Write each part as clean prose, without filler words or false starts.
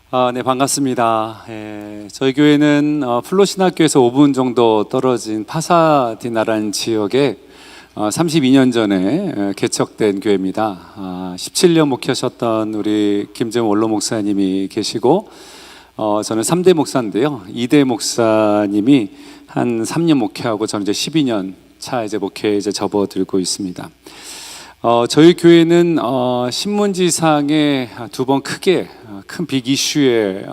네, 반갑습니다. 저희 교회는 플로신학교에서 5분 정도 떨어진 파사디나라는 지역에 32년 전에 개척된 교회입니다. 17년 목회하셨던 우리 김재원 원로 목사님이 계시고, 저는 3대 목사인데요. 2대 목사님이 한 3년 목회하고 저는 이제 12년 차 이제 목회에 이제 접어들고 있습니다. 저희 교회는 신문지상에 두 번 크게 큰 빅 이슈에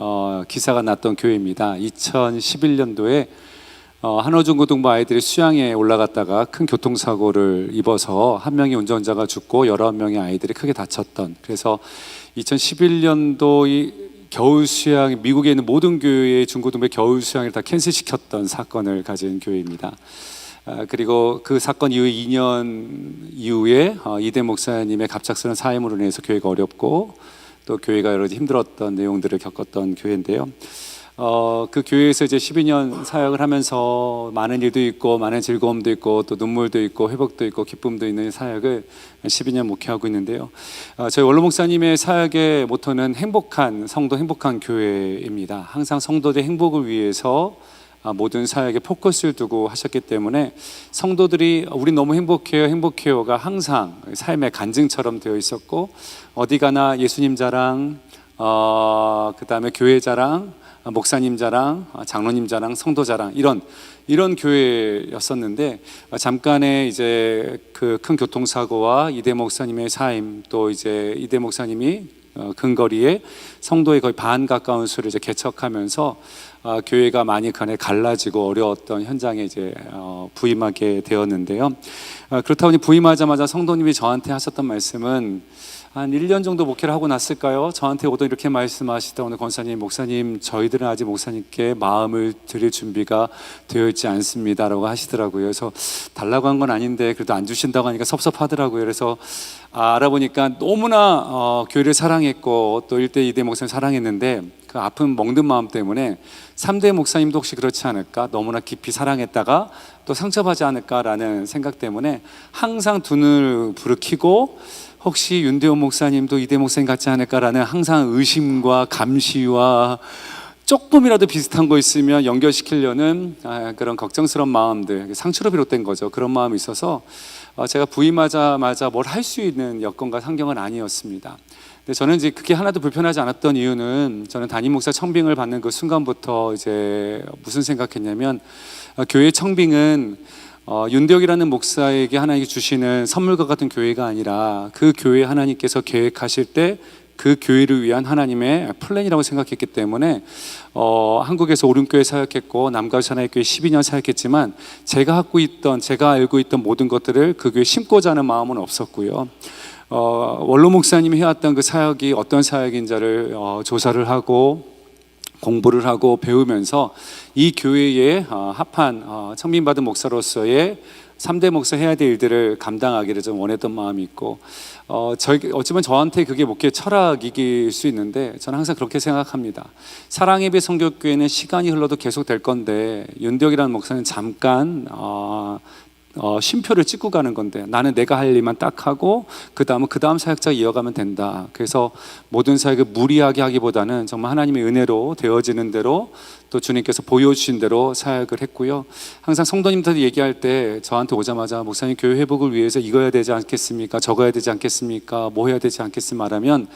기사가 났던 교회입니다. 2011년도에 한어중고등부 아이들이 수양에 올라갔다가 큰 교통사고를 입어서 한 명의 운전자가 죽고 19명의 아이들이 크게 다쳤던, 그래서 2011년도 이 겨울 수양, 미국에 있는 모든 교회의 중고등부의 겨울 수양을 다 캔슬시켰던 사건을 가진 교회입니다. 그리고 그 사건 이후 2년 이후에 이대 목사님의 갑작스러운 사임으로 인해서 교회가 어렵고 또 교회가 여러 가지 힘들었던 내용들을 겪었던 교회인데요. 그 교회에서 이제 12년 사역을 하면서 많은 일도 있고 많은 즐거움도 있고 또 눈물도 있고 회복도 있고 기쁨도 있는 사역을 12년 목회하고 있는데요. 저희 원로 목사님의 사역의 모토는 행복한 성도, 행복한 교회입니다. 항상 성도들의 행복을 위해서 모든 사역에 포커스를 두고 하셨기 때문에 성도들이 우리 너무 행복해요, 행복해요가 항상 삶의 간증처럼 되어 있었고, 어디 가나 예수님 자랑, 그 다음에 교회 자랑, 목사님 자랑, 장로님 자랑, 성도 자랑, 이런 교회였었는데, 잠깐의 이제 그 큰 교통사고와 이대 목사님의 사임, 또 이제 이대 목사님이 근거리에 성도의 거의 반 가까운 수를 이제 개척하면서 교회가 많이 갈라지고 어려웠던 현장에 이제 부임하게 되었는데요. 그렇다 보니 부임하자마자 성도님이 저한테 하셨던 말씀은, 한 1년 정도 목회를 하고 났을까요? 저한테 오던 이렇게 말씀하시다, 오늘 권사님, 목사님, 저희들은 아직 목사님께 마음을 드릴 준비가 되어 있지 않습니다라고 하시더라고요. 그래서 달라고 한 건 아닌데 그래도 안 주신다고 하니까 섭섭하더라고요. 그래서 알아보니까 너무나 교회를 사랑했고 또 1대 2대 목사님 사랑했는데, 그 아픈 멍든 마음 때문에 3대 목사님도 혹시 그렇지 않을까, 너무나 깊이 사랑했다가 또 상처받지 않을까라는 생각 때문에 항상 두 눈을 부르키고, 혹시 윤대원 목사님도 이대 목사님 같지 않을까라는 항상 의심과 감시와 조금이라도 비슷한 거 있으면 연결시키려는 그런 걱정스러운 마음들, 상처로 비롯된 거죠. 그런 마음이 있어서 제가 부임하자마자 뭘 할 수 있는 여건과 환경은 아니었습니다. 근데 저는 이제 그게 하나도 불편하지 않았던 이유는, 저는 담임 목사 청빙을 받는 그 순간부터 이제 무슨 생각했냐면, 교회 청빙은 윤대혁이라는 목사에게 하나님이 주시는 선물과 같은 교회가 아니라 그 교회 하나님께서 계획하실 때 그 교회를 위한 하나님의 플랜이라고 생각했기 때문에 한국에서 오륜교회 사역했고 남가주 하나님교회 12년 사역했지만 제가 알고 있던 모든 것들을 그 교회에 심고자 하는 마음은 없었고요. 원로 목사님이 해왔던 그 사역이 어떤 사역인지를 조사를 하고 공부를 하고 배우면서 이 교회에 합한 청빙받은 목사로서의 3대 목사 해야 될 일들을 감당하기를 좀 원했던 마음이 있고, 어찌보면 저한테 그게 목회 철학일 수 있는데, 저는 항상 그렇게 생각합니다. 사랑예배 성교교회는 시간이 흘러도 계속 될 건데, 윤대혁이라는 목사는 잠깐 쉼표를 찍고 가는 건데, 나는 내가 할 일만 딱 하고 그 다음 사역자가 이어가면 된다. 그래서 모든 사역을 무리하게 하기보다는 정말 하나님의 은혜로 되어지는 대로, 또 주님께서 보여주신 대로 사역을 했고요. 항상 성도님들 얘기할 때 저한테 오자마자, 목사님 교회 회복을 위해서 이거 해야 되지 않겠습니까? 저거 해야 되지 않겠습니까? 뭐 해야 되지 않겠습니까? 말하면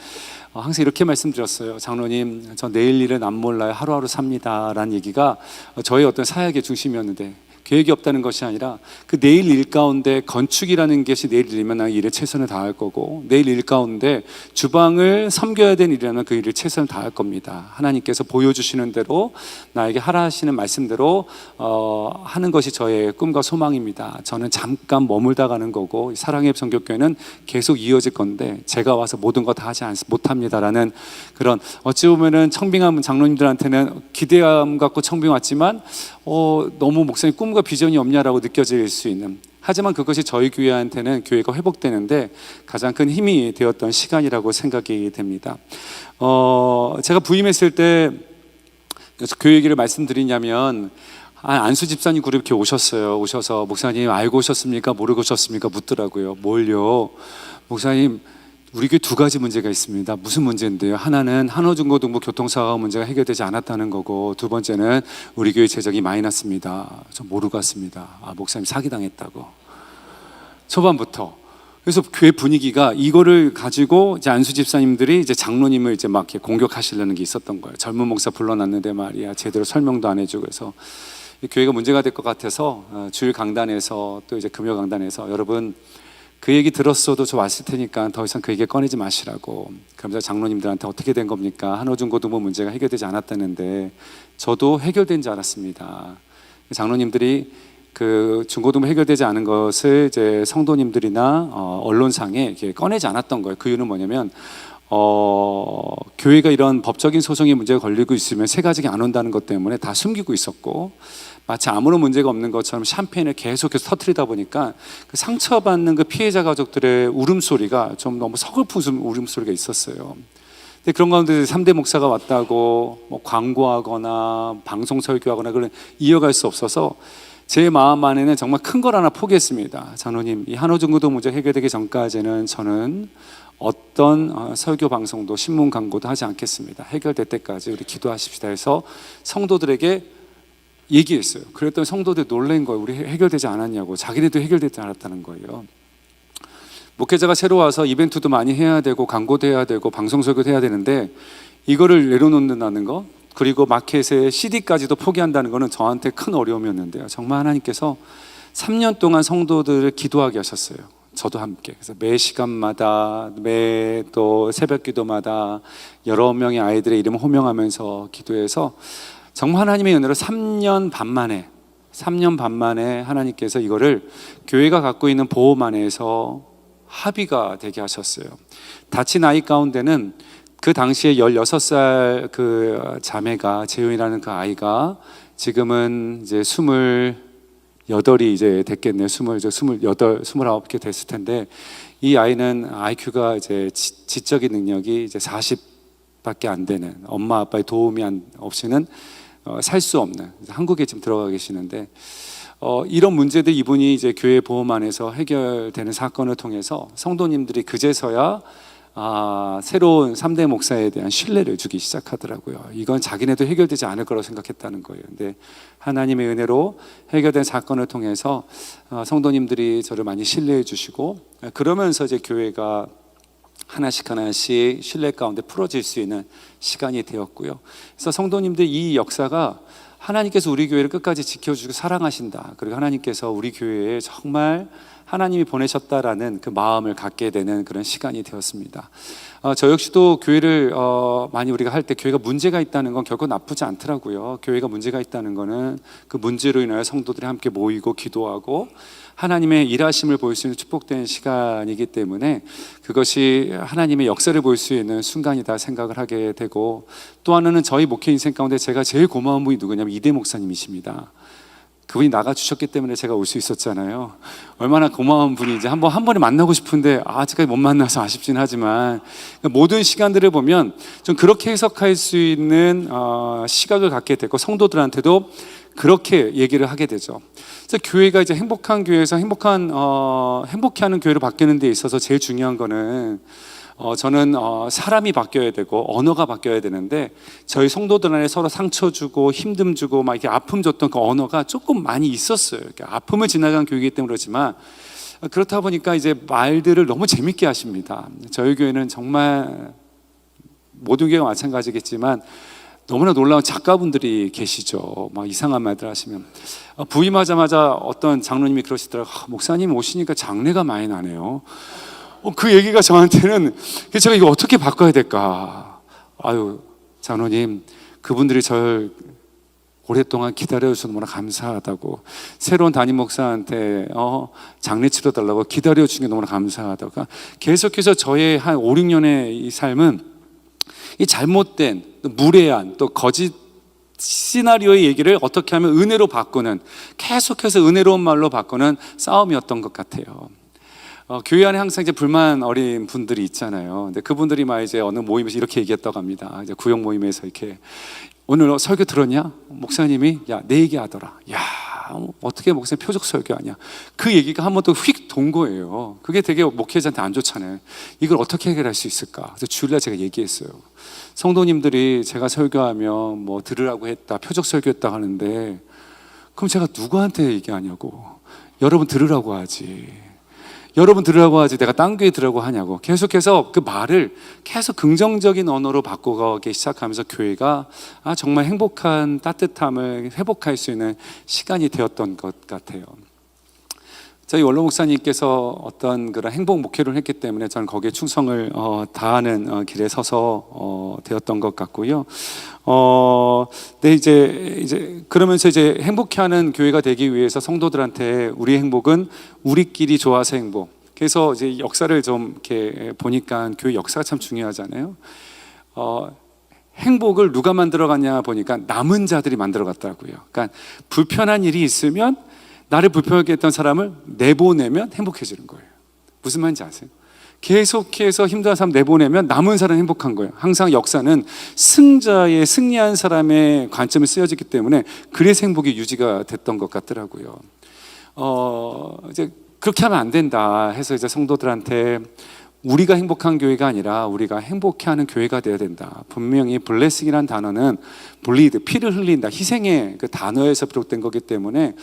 항상 이렇게 말씀드렸어요. 장로님, 저 내일 일은 안 몰라요. 하루하루 삽니다 라는 얘기가 저의 어떤 사역의 중심이었는데, 계획이 없다는 것이 아니라 그 내일 일 가운데 건축이라는 것이 내일 일이면 난 일에 최선을 다할 거고, 내일 일 가운데 주방을 섬겨야 되는 일이라면 그 일을 최선을 다할 겁니다. 하나님께서 보여주시는 대로 나에게 하라 하시는 말씀대로 하는 것이 저의 꿈과 소망입니다. 저는 잠깐 머물다 가는 거고, 사랑의 성교교회는 계속 이어질 건데 제가 와서 모든 거 다 하지 못합니다라는 그런, 어찌 보면은 청빙한 장로님들한테는 기대감 갖고 청빙 왔지만 너무 목사님 꿈과 비전이 없냐라고 느껴질 수 있는, 하지만 그것이 저희 교회한테는 교회가 회복되는데 가장 큰 힘이 되었던 시간이라고 생각이 됩니다. 제가 부임했을 때 교회 얘기를 말씀드리냐면, 안수 집사님 그룹 이렇게 오셔서 목사님 알고 오셨습니까? 모르고 오셨습니까? 묻더라고요. 뭘요? 목사님 우리 교회 두 가지 문제가 있습니다. 무슨 문제인데요? 하나는 한호중고등부 교통사고 문제가 해결되지 않았다는 거고, 두 번째는 우리 교회 재정이 마이너스입니다. 좀 모르고 왔습니다. 목사님 사기당했다고. 초반부터. 그래서 교회 분위기가 이거를 가지고 이제 안수 집사님들이 이제 장로님을 이제 막 이렇게 공격하시려는 게 있었던 거예요. 젊은 목사 불러놨는데 말이야 제대로 설명도 안 해주고 해서 교회가 문제가 될 것 같아서 주일 강단에서 또 이제 금요 강단에서 여러분 그 얘기 들었어도 저 왔을 테니까 더 이상 그 얘기 꺼내지 마시라고. 그러면서 장로님들한테 어떻게 된 겁니까? 한호중고등부 문제가 해결되지 않았다는데 저도 해결된 줄 알았습니다. 장로님들이 그 중고등부 해결되지 않은 것을 이제 성도님들이나 언론상에 이렇게 꺼내지 않았던 거예요. 그 이유는 뭐냐면 교회가 이런 법적인 소송의 문제가 걸리고 있으면 새 가족이 안 온다는 것 때문에 다 숨기고 있었고, 마치 아무런 문제가 없는 것처럼 샴페인을 계속해서 터뜨리다 보니까 그 상처받는 그 피해자 가족들의 울음소리가 좀 너무 서글픈 울음소리가 있었어요. 근데 그런 가운데 3대 목사가 왔다고 뭐 광고하거나 방송 설교하거나 그런 이어갈 수 없어서 제 마음 안에는 정말 큰 걸 하나 포기했습니다. 장로님, 이 한호중고등 문제 해결되기 전까지는 저는 어떤 설교 방송도 신문 광고도 하지 않겠습니다. 해결될 때까지 우리 기도하십시다 해서 성도들에게 얘기했어요. 그랬더니 성도들 놀란 거예요. 우리 해결되지 않았냐고. 자기네도 해결되지 않았다는 거예요. 목회자가 새로 와서 이벤트도 많이 해야 되고 광고도 해야 되고 방송 설교도 해야 되는데 이거를 내려놓는다는 거, 그리고 마켓에 CD까지도 포기한다는 거는 저한테 큰 어려움이었는데요. 정말 하나님께서 3년 동안 성도들을 기도하게 하셨어요. 저도 함께. 그래서 매 시간마다 매 또 새벽 기도마다 여러 명의 아이들의 이름을 호명하면서 기도해서 정말 하나님의 은혜로 3년 반 만에 하나님께서 이거를 교회가 갖고 있는 보험 안에서 합의가 되게 하셨어요. 다친 아이 가운데는 그 당시에 16살 그 자매가, 재윤이라는 그 아이가 지금은 이제 28이 이제 됐겠네요. 29개 됐을 텐데, 이 아이는 IQ가 이제 지적인 능력이 이제 40밖에 안 되는, 엄마 아빠의 도움이 없이는 살 수 없는, 한국에 지금 들어가 계시는데, 이런 문제들 이분이 이제 교회 보험 안에서 해결되는 사건을 통해서 성도님들이 그제서야 새로운 3대 목사에 대한 신뢰를 주기 시작하더라고요. 이건 자기네도 해결되지 않을 거라고 생각했다는 거예요. 근데 하나님의 은혜로 해결된 사건을 통해서 성도님들이 저를 많이 신뢰해 주시고, 그러면서 이제 교회가 하나씩 신뢰 가운데 풀어질 수 있는 시간이 되었고요. 그래서 성도님들 이 역사가 하나님께서 우리 교회를 끝까지 지켜주고 사랑하신다, 그리고 하나님께서 우리 교회에 정말 하나님이 보내셨다라는 그 마음을 갖게 되는 그런 시간이 되었습니다. 저 역시도 교회를 많이 우리가 할 때 교회가 문제가 있다는 건 결코 나쁘지 않더라고요. 교회가 문제가 있다는 거는 그 문제로 인하여 성도들이 함께 모이고 기도하고 하나님의 일하심을 볼 수 있는 축복된 시간이기 때문에 그것이 하나님의 역사를 볼 수 있는 순간이다 생각을 하게 되고, 또 하나는 저희 목회 인생 가운데 제가 제일 고마운 분이 누구냐면 이대 목사님이십니다. 그분이 나가주셨기 때문에 제가 올 수 있었잖아요. 얼마나 고마운 분인지 한 번에 만나고 싶은데 아직까지 못 만나서 아쉽긴 하지만, 모든 시간들을 보면 좀 그렇게 해석할 수 있는 시각을 갖게 되고 성도들한테도 그렇게 얘기를 하게 되죠. 그래서 교회가 이제 행복한 교회에서 행복해하는 교회로 바뀌는 데 있어서 제일 중요한 거는 저는 사람이 바뀌어야 되고 언어가 바뀌어야 되는데, 저희 성도들 안에 서로 상처 주고 힘듦 주고 막 이렇게 아픔 줬던 그 언어가 조금 많이 있었어요. 이렇게 아픔을 지나간 교회이기 때문에 그렇지만, 그렇다 보니까 이제 말들을 너무 재밌게 하십니다. 저희 교회는 정말 모든 교회가 마찬가지겠지만 너무나 놀라운 작가분들이 계시죠. 막 이상한 말들 하시면 부임하자마자 어떤 장로님이 그러시더라고요. 목사님 오시니까 장례가 많이 나네요. 그 얘기가 저한테는, 제가 이거 어떻게 바꿔야 될까? 아유, 장로님, 그분들이 저를 오랫동안 기다려주셔서 너무나 감사하다고, 새로운 담임 목사한테 장례 치러달라고 기다려주신 게 너무나 감사하다고. 계속해서 저의 한 5, 6년의 이 삶은 이 잘못된, 무례한, 또 거짓 시나리오의 얘기를 어떻게 하면 은혜로 바꾸는, 계속해서 은혜로운 말로 바꾸는 싸움이었던 것 같아요. 교회 안에 항상 이제 불만 어린 분들이 있잖아요. 근데 그분들이 막 이제 어느 모임에서 이렇게 얘기했다고 합니다. 이제 구역 모임에서 이렇게, 오늘 설교 들었냐? 목사님이 야, 내 얘기 하더라. 야, 어떻게 목사님 표적 설교하냐. 그 얘기가 한 번 더 휙 돈 거예요. 그게 되게 목회자한테 안 좋잖아요. 이걸 어떻게 해결할 수 있을까. 그래서 주일날 제가 얘기했어요. 성도님들이 제가 설교하면 뭐 들으라고 했다, 표적 설교했다 하는데, 그럼 제가 누구한테 얘기하냐고. 여러분 들으라고 하지. 여러분 들으라고 하지 내가 딴 교회 들으라고 하냐고. 계속해서 그 말을 계속 긍정적인 언어로 바꿔가기 시작하면서 교회가 정말 행복한 따뜻함을 회복할 수 있는 시간이 되었던 것 같아요. 저희 원로 목사님께서 어떤 그런 행복 목회를 했기 때문에 저는 거기에 충성을 다하는 길에 서서 되었던 것 같고요. 네, 이제 그러면서 이제 행복해하는 교회가 되기 위해서 성도들한테 우리 행복은 우리끼리 좋아서 행복. 그래서 이제 역사를 좀 이렇게 보니까 교회 역사가 참 중요하잖아요. 행복을 누가 만들어갔냐 보니까 남은 자들이 만들어갔더라고요. 그러니까 불편한 일이 있으면 나를 불편하게 했던 사람을 내보내면 행복해지는 거예요. 무슨 말인지 아세요? 계속해서 힘든 사람 내보내면 남은 사람은 행복한 거예요. 항상 역사는 승자의 승리한 사람의 관점에 쓰여지기 때문에 그래서 행복이 유지가 됐던 것 같더라고요. 이제 그렇게 하면 안 된다 해서 이제 성도들한테 우리가 행복한 교회가 아니라 우리가 행복해하는 교회가 되어야 된다. 분명히 블레싱이라는 단어는 블리드, 피를 흘린다, 희생의 그 단어에서 비롯된 거기 때문에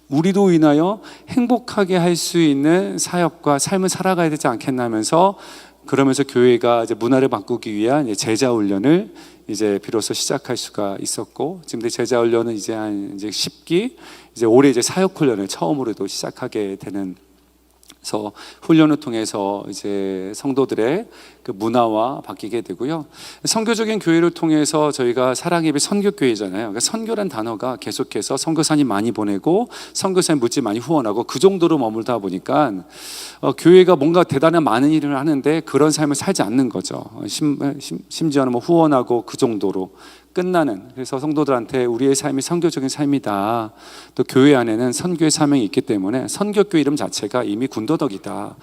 우리도 인하여 행복하게 할 수 있는 사역과 삶을 살아가야 되지 않겠나 하면서, 그러면서 교회가 이제 문화를 바꾸기 위한 이제 제자 훈련을 이제 비로소 시작할 수가 있었고, 지금 제자 훈련은 이제 한 이제 10기, 이제 올해 이제 사역 훈련을 처음으로도 시작하게 되는. 그래서 훈련을 통해서 이제 성도들의 그 문화와 바뀌게 되고요. 선교적인 교회를 통해서 저희가 사랑예배 선교교회잖아요. 그러니까 선교란 단어가 계속해서 선교사님 많이 보내고 선교사님 물질 많이 후원하고 그 정도로 머물다 보니까 교회가 뭔가 대단한 많은 일을 하는데 그런 삶을 살지 않는 거죠. 심지어는 뭐 후원하고 그 정도로 끝나는. 그래서 성도들한테 우리의 삶이 선교적인 삶이다. 또 교회 안에는 선교의 사명이 있기 때문에 선교교회 이름 자체가 이미 군더더기다.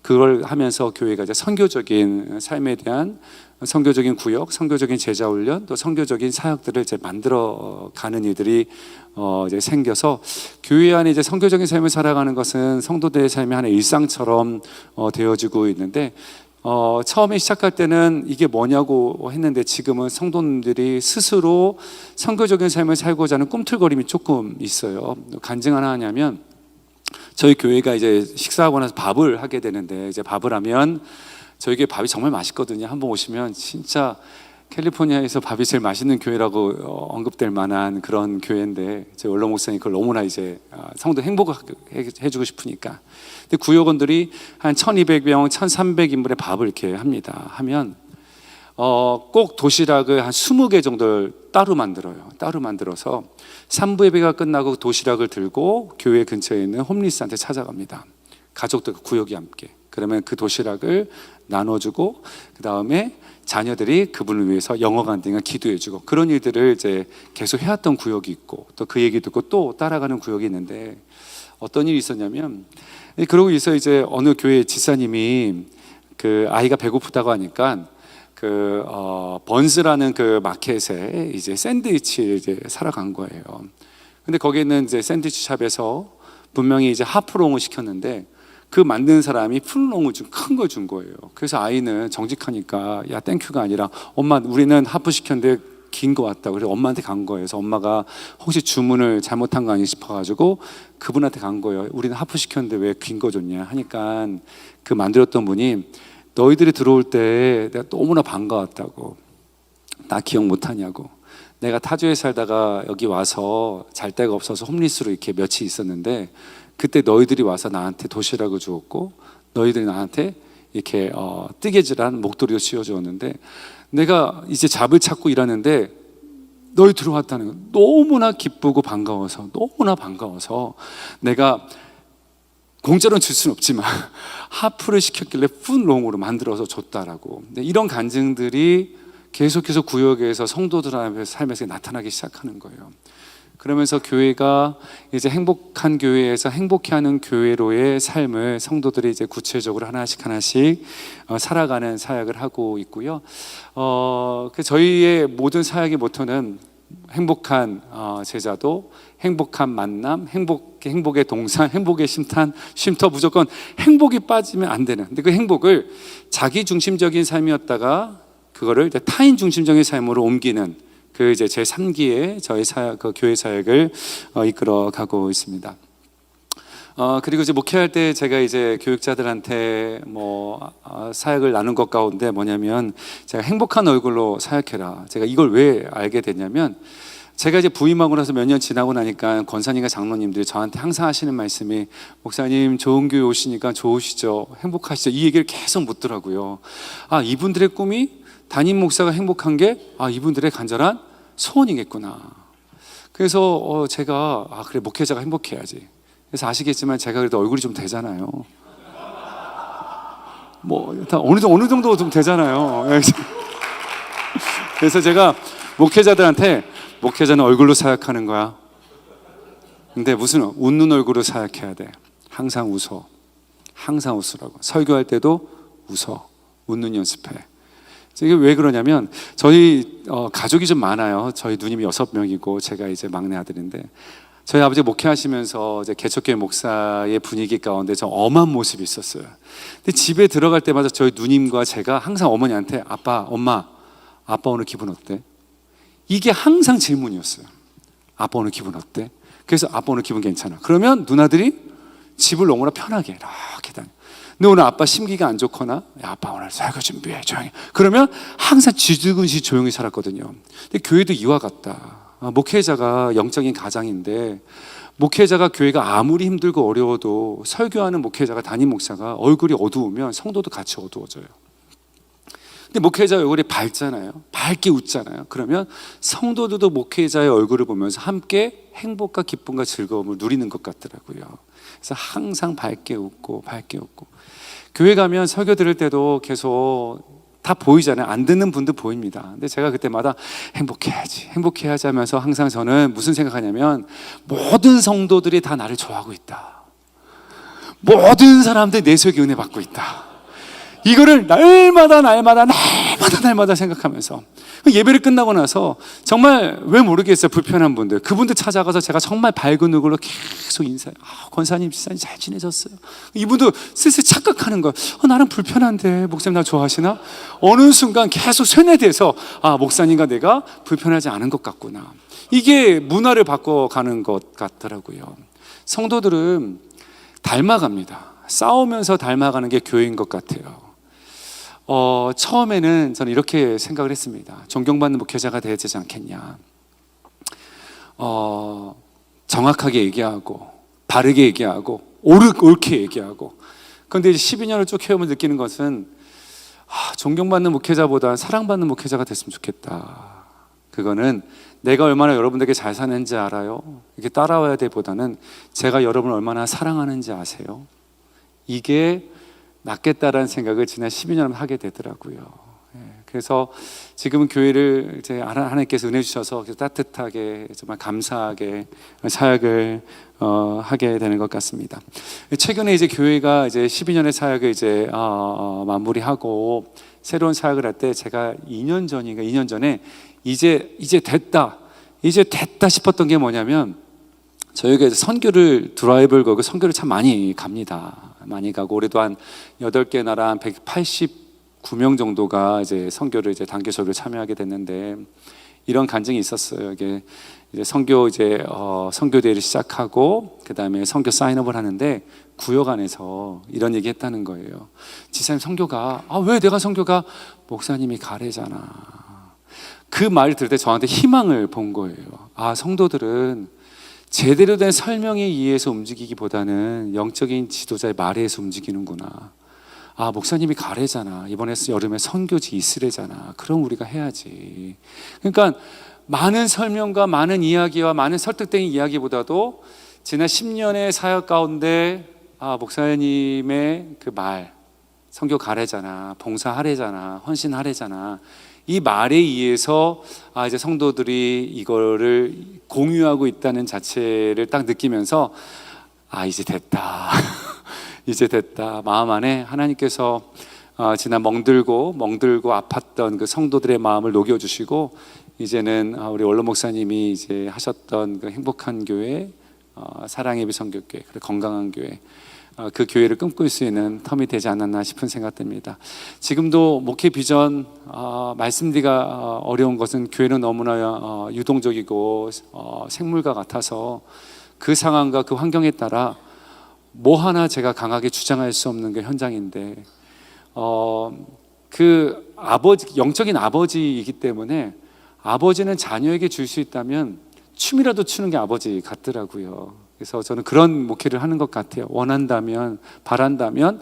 그걸 하면서 교회가 이제 선교적인 삶에 대한 선교적인 구역, 선교적인 제자 훈련, 또 선교적인 사역들을 이제 만들어 가는 일들이 이제 생겨서 교회 안에 이제 선교적인 삶을 살아가는 것은 성도들의 삶의 하나의 일상처럼 되어지고 있는데, 처음에 시작할 때는 이게 뭐냐고 했는데 지금은 성도님들이 스스로 선교적인 삶을 살고자 하는 꿈틀거림이 조금 있어요. 간증 하나 하냐면, 저희 교회가 이제 식사하고 나서 밥을 하게 되는데, 이제 밥을 하면 저희게 밥이 정말 맛있거든요. 한번 오시면 진짜 캘리포니아에서 밥이 제일 맛있는 교회라고 언급될 만한 그런 교회인데, 저희 원로 목사님 그걸 너무나 이제 성도 행복하게 해주고 싶으니까. 근데 구역원들이 한 1200명, 1300인분의 밥을 이렇게 합니다. 하면 꼭 도시락을 한 20개 정도를 따로 만들어요. 따로 만들어서 3부 예배가 끝나고 도시락을 들고 교회 근처에 있는 홈리스한테 찾아갑니다. 가족들 구역이 함께. 그러면 그 도시락을 나눠주고, 그 다음에 자녀들이 그분을 위해서 영어 간증을 기도해주고, 그런 일들을 이제 계속 해왔던 구역이 있고, 또 그 얘기 듣고 또 따라가는 구역이 있는데, 어떤 일이 있었냐면, 그러고 있어 이제 어느 교회 지사님이 그 아이가 배고프다고 하니까 번스라는 그 마켓에 이제 샌드위치를 이제 사러 간 거예요. 근데 거기는 이제 샌드위치 샵에서 분명히 이제 하프롱을 시켰는데 그 만드는 사람이 풀롱을 좀 큰 걸 준 거예요. 그래서 아이는 정직하니까 야 땡큐가 아니라 엄마 우리는 하프 시켰는데 긴 거 왔다. 그래서 엄마한테 간 거예요. 그래서 엄마가 혹시 주문을 잘못한 거 아니 싶어가지고 그분한테 간 거예요. 우리는 하프 시켰는데 왜 긴 거 줬냐 하니까 그 만들었던 분이 너희들이 들어올 때 내가 너무나 반가웠다고. 나 기억 못하냐고. 내가 타주에 살다가 여기 와서 잘 데가 없어서 홈리스로 이렇게 며칠 있었는데 그때 너희들이 와서 나한테 도시락을 주었고 너희들이 나한테 이렇게 뜨개질한 목도리도 씌워주었는데 내가 이제 잡을 찾고 일하는데 너희 들어왔다는 거 너무나 기쁘고 반가워서, 너무나 반가워서 내가 공짜로는 줄 수는 없지만 하프를 시켰길래 푼롱으로 만들어서 줬다라고. 이런 간증들이 계속해서 구역에서 성도들 삶에서 나타나기 시작하는 거예요. 그러면서 교회가 이제 행복한 교회에서 행복해하는 교회로의 삶을 성도들이 이제 구체적으로 하나씩 살아가는 사역을 하고 있고요. 저희의 모든 사역의 모토는 행복한 제자도, 행복한 만남, 행복의 동산, 행복의 쉼터, 무조건 행복이 빠지면 안 되는. 근데 그 행복을 자기 중심적인 삶이었다가 그거를 이제 타인 중심적인 삶으로 옮기는 그 이제 제 3기의 저희 그 교회 사역을 이끌어 가고 있습니다. 그리고 이제 목회할 때 제가 이제 교육자들한테 사역을 나눈 것 가운데 뭐냐면, 제가 행복한 얼굴로 사역해라. 제가 이걸 왜 알게 됐냐면, 제가 이제 부임하고 나서 몇 년 지나고 나니까 권사님과 장로님들이 저한테 항상 하시는 말씀이, 목사님 좋은 교회 오시니까 좋으시죠? 행복하시죠? 이 얘기를 계속 묻더라고요. 이분들의 꿈이 담임 목사가 행복한 게 이분들의 간절한 소원이겠구나. 그래서 제가 그래, 목회자가 행복해야지. 그래서 아시겠지만 제가 그래도 얼굴이 좀 되잖아요. 다 어느 정도 좀 되잖아요. 그래서 제가 목회자들한테, 목회자는 얼굴로 사역하는 거야. 근데 무슨 웃는 얼굴로 사역해야 돼. 항상 웃어. 항상 웃으라고. 설교할 때도 웃어. 웃는 연습해. 이게 왜 그러냐면, 저희 가족이 좀 많아요. 저희 누님이 6명이고 제가 이제 막내 아들인데, 저희 아버지 목회하시면서 이제 개척교회 목사의 분위기 가운데 좀 엄한 모습이 있었어요. 근데 집에 들어갈 때마다 저희 누님과 제가 항상 어머니한테, 엄마, 아빠 오늘 기분 어때? 이게 항상 질문이었어요. 아빠 오늘 기분 어때? 그래서 아빠 오늘 기분 괜찮아. 그러면 누나들이 집을 너무나 편하게 이렇게 다녀. 근데 오늘 아빠 심기가 안 좋거나, 아빠 오늘 설교 준비해, 조용히. 그러면 항상 쥐죽은시 조용히 살았거든요. 근데 교회도 이와 같다. 목회자가 영적인 가장인데, 목회자가 교회가 아무리 힘들고 어려워도 설교하는 목회자가, 담임 목사가 얼굴이 어두우면 성도도 같이 어두워져요. 근데 목회자 얼굴이 밝잖아요. 밝게 웃잖아요. 그러면 성도들도 목회자의 얼굴을 보면서 함께 행복과 기쁨과 즐거움을 누리는 것 같더라고요. 그래서 항상 밝게 웃고 교회 가면 설교 들을 때도 계속 다 보이잖아요. 안 듣는 분도 보입니다. 근데 제가 그때마다 행복해야지 하면서 항상 저는 무슨 생각하냐면, 모든 성도들이 다 나를 좋아하고 있다. 모든 사람들이 내 속에 은혜 받고 있다. 이거를 날마다 생각하면서 예배를 끝나고 나서 정말 왜 모르겠어요. 불편한 분들, 그분들 찾아가서 제가 정말 밝은 얼굴로 계속 인사해요. 권사님, 지사님 잘 지내셨어요? 이분도 슬슬 착각하는 거예요. 나는 불편한데 목사님 나 좋아하시나? 어느 순간 계속 세뇌돼서 목사님과 내가 불편하지 않은 것 같구나. 이게 문화를 바꿔가는 것 같더라고요. 성도들은 닮아갑니다. 싸우면서 닮아가는 게 교회인 것 같아요. 처음에는 저는 이렇게 생각을 했습니다. 존경받는 목회자가 돼야 되지 않겠냐. 정확하게 얘기하고, 바르게 얘기하고, 옳게 얘기하고. 그런데 이제 12년을 쭉 해오면 느끼는 것은, 존경받는 목회자보다 사랑받는 목회자가 됐으면 좋겠다. 그거는 내가 얼마나 여러분들에게 잘 사는지 알아요. 이렇게 따라와야 되보다는 제가 여러분을 얼마나 사랑하는지 아세요. 이게 낫겠다라는 생각을 지난 12년 하게 되더라고요. 그래서 지금은 교회를 이제 하나님께서 은혜 주셔서 따뜻하게, 정말 감사하게 사역을 하게 되는 것 같습니다. 최근에 이제 교회가 이제 12년의 사역을 이제 마무리하고 새로운 사역을 할 때, 제가 2년 전에 이제 됐다 싶었던 게 뭐냐면, 저희가 이제 선교를 드라이브를 걸고 선교를 참 많이 갑니다. 많이 가고, 올해도 한 8개 나라 한 189명 정도가 이제 선교를 이제 단기 수업을 참여하게 됐는데, 이런 간증이 있었어요. 이게 이제 선교대회를 시작하고 그다음에 선교 사인업을 하는데, 구역 안에서 이런 얘기 했다는 거예요. 지사님, 선교가 왜 내가 선교가? 목사님이 가래잖아. 그 말을 들을 때 저한테 희망을 본 거예요. 성도들은 제대로 된 설명에 의해서 움직이기보다는 영적인 지도자의 말에 의해서 움직이는구나. 목사님이 가래잖아. 이번에 여름에 선교지 이스라엘잖아. 그럼 우리가 해야지. 그러니까 많은 설명과 많은 이야기와 많은 설득된 이야기보다도 지난 10년의 사역 가운데 목사님의 그 말, 선교 가래잖아, 봉사하래잖아, 헌신하래잖아, 이 말에 의해서 이제 성도들이 이거를 공유하고 있다는 자체를 딱 느끼면서 이제 됐다. 이제 됐다. 마음 안에 하나님께서 지난 멍들고 아팠던 그 성도들의 마음을 녹여주시고, 이제는 우리 원로 목사님이 이제 하셨던 그 행복한 교회, 사랑의 비성교회, 그리고 건강한 교회, 그 교회를 꿈꿀 수 있는 텀이 되지 않았나 싶은 생각 듭니다. 지금도 목회 비전 말씀드리기가 어려운 것은 교회는 너무나 유동적이고 생물과 같아서 그 상황과 그 환경에 따라 뭐 하나 제가 강하게 주장할 수 없는 게 현장인데, 그 아버지, 영적인 아버지이기 때문에 아버지는 자녀에게 줄 수 있다면 춤이라도 추는 게 아버지 같더라고요. 그래서 저는 그런 목회를 하는 것 같아요. 원한다면, 바란다면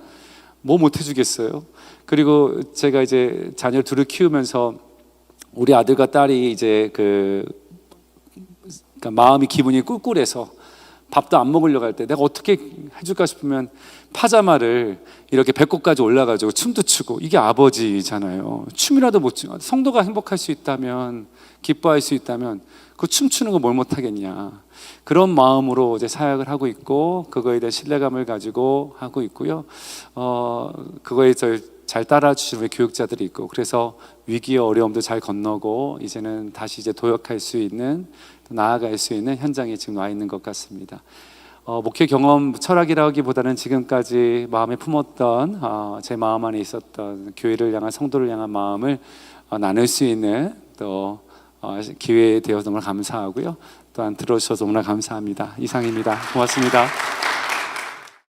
뭐 못 해주겠어요. 그리고 제가 이제 자녀 둘을 키우면서 우리 아들과 딸이 이제 그러니까 마음이 기분이 꿀꿀해서 밥도 안 먹으려고 할 때 내가 어떻게 해줄까 싶으면 파자마를 이렇게 배꼽까지 올라가지고 춤도 추고, 이게 아버지잖아요. 춤이라도 못 추고, 성도가 행복할 수 있다면, 기뻐할 수 있다면 그 춤추는 거 뭘 못하겠냐, 그런 마음으로 이제 사역을 하고 있고, 그거에 대한 신뢰감을 가지고 하고 있고요. 그거에 잘 따라주시는 교육자들이 있고, 그래서 위기의 어려움도 잘 건너고 이제는 다시 이제 도약할 수 있는, 나아갈 수 있는 현장에 지금 와 있는 것 같습니다. 목회 경험 철학이라기보다는 지금까지 마음에 품었던 제 마음 안에 있었던 교회를 향한, 성도를 향한 마음을 나눌 수 있는 또 기회에 되어서 너무 감사하고요. 또한 들어주셔서 너무나 감사합니다. 이상입니다. 고맙습니다.